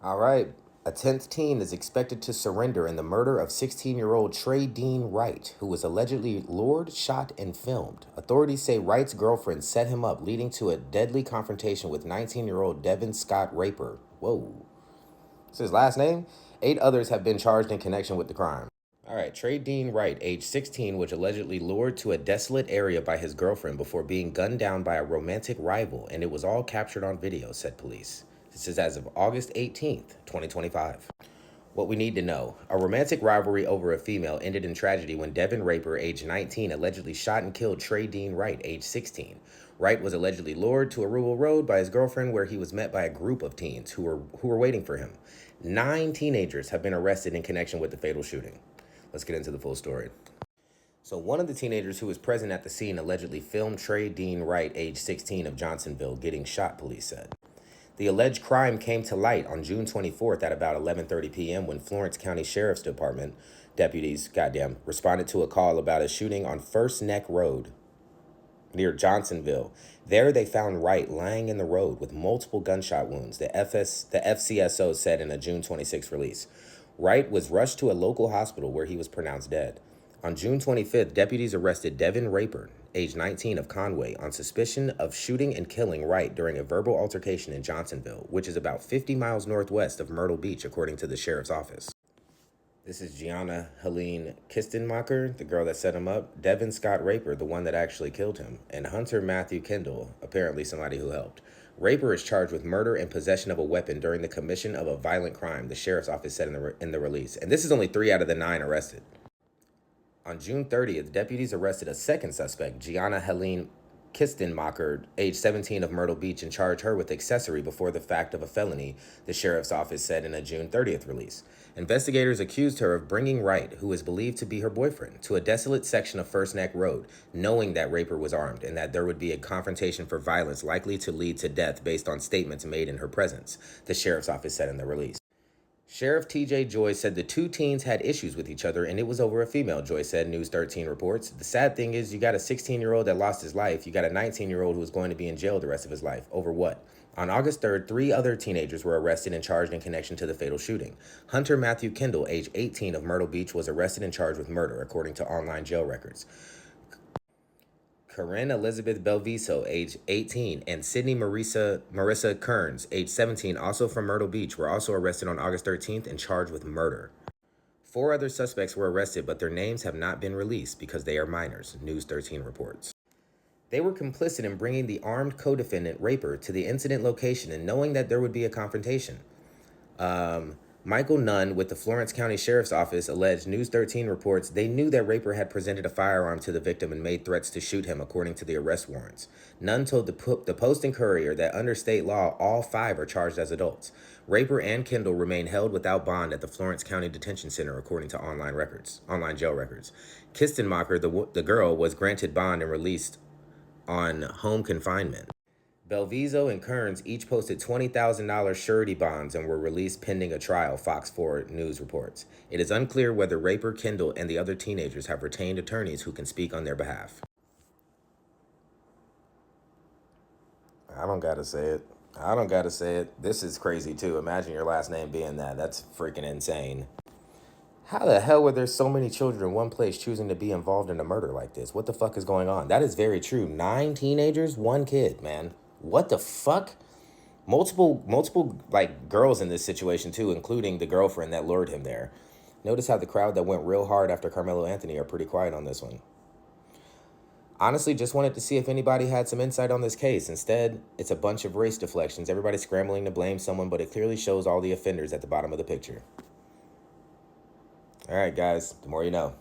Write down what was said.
All right. A 10th teen is expected to surrender in the murder of 16-year-old Trey Dean Wright, who was allegedly lured, shot, and filmed. Authorities say Wright's girlfriend set him up, leading to a deadly confrontation with 19-year-old Devin Scott Raper. Whoa. That's his last name? 8 others have been charged in connection with the crime. All right, Trey Dean Wright, age 16, was allegedly lured to a desolate area by his girlfriend before being gunned down by a romantic rival, and it was all captured on video, said police. This is as of August 18th, 2025. What we need to know. A romantic rivalry over a female ended in tragedy when Devin Raper, age 19, allegedly shot and killed Trey Dean Wright, age 16. Wright was allegedly lured to a rural road by his girlfriend where he was met by a group of teens who were waiting for him. 9 teenagers have been arrested in connection with the fatal shooting. Let's get into the full story. So one of the teenagers who was present at the scene allegedly filmed Trey Dean Wright, age 16, of Johnsonville, getting shot, police said. The alleged crime came to light on June 24th at about 11:30 p.m. when Florence County Sheriff's Department deputies, responded to a call about a shooting on First Neck Road near Johnsonville. There they found Wright lying in the road with multiple gunshot wounds, the FCSO said in a June 26 release. Wright was rushed to a local hospital where he was pronounced dead. On June 25th, deputies arrested Devin Raper, age 19, of Conway, on suspicion of shooting and killing Wright during a verbal altercation in Johnsonville, which is about 50 miles northwest of Myrtle Beach, according to the sheriff's office. This is Gianna Helene Kistenmacher, the girl that set him up, Devin Scott Raper, the one that actually killed him, and Hunter Matthew Kendall, apparently somebody who helped. Raper is charged with murder and possession of a weapon during the commission of a violent crime, the sheriff's office said in the release. And this is only 3 out of the 9 arrested. On June 30th, deputies arrested a second suspect, Gianna Helene Kistenmacher, age 17, of Myrtle Beach, and charged her with accessory before the fact of a felony, the sheriff's office said in a June 30th release. Investigators accused her of bringing Wright, who is believed to be her boyfriend, to a desolate section of First Neck Road, knowing that Raper was armed and that there would be a confrontation for violence likely to lead to death based on statements made in her presence, the sheriff's office said in the release. Sheriff T.J. Joy said the 2 teens had issues with each other and it was over a female, Joy said, News 13 reports. The sad thing is you got a 16-year-old that lost his life. You got a 19-year-old who is going to be in jail the rest of his life. Over what? On August 3rd, 3 other teenagers were arrested and charged in connection to the fatal shooting. Hunter Matthew Kendall, age 18, of Myrtle Beach, was arrested and charged with murder, according to online jail records. Corinne Elizabeth Belviso, age 18, and Sydney Marissa Kearns, age 17, also from Myrtle Beach, were also arrested on August 13th and charged with murder. 4 other suspects were arrested, but their names have not been released because they are minors, News 13 reports. They were complicit in bringing the armed co-defendant Raper to the incident location and knowing that there would be a confrontation. Michael Nunn with the Florence County Sheriff's Office alleged, News 13 reports, they knew that Raper had presented a firearm to the victim and made threats to shoot him, according to the arrest warrants. Nunn told the Post and Courier that under state law, all 5 are charged as adults. Raper and Kendall remain held without bond at the Florence County Detention Center, according to online jail records. Kistenmacher, the girl, was granted bond and released on home confinement. Belviso and Kearns each posted $20,000 surety bonds and were released pending a trial, Fox 4 News reports. It is unclear whether Raper, Kendall, and the other teenagers have retained attorneys who can speak on their behalf. I don't gotta say it. This is crazy too. Imagine your last name being that. That's freaking insane. How the hell were there so many children in one place choosing to be involved in a murder like this? What the fuck is going on? That is very true. 9 teenagers, 1 kid, man. What the fuck? Multiple like girls in this situation too, including the girlfriend that lured him there. Notice how the crowd that went real hard after Carmelo Anthony are pretty quiet on this one. Honestly, just wanted to see if anybody had some insight on this case. Instead, it's a bunch of race deflections. Everybody's scrambling to blame someone, but it clearly shows all the offenders at the bottom of the picture. All right, guys, the more you know.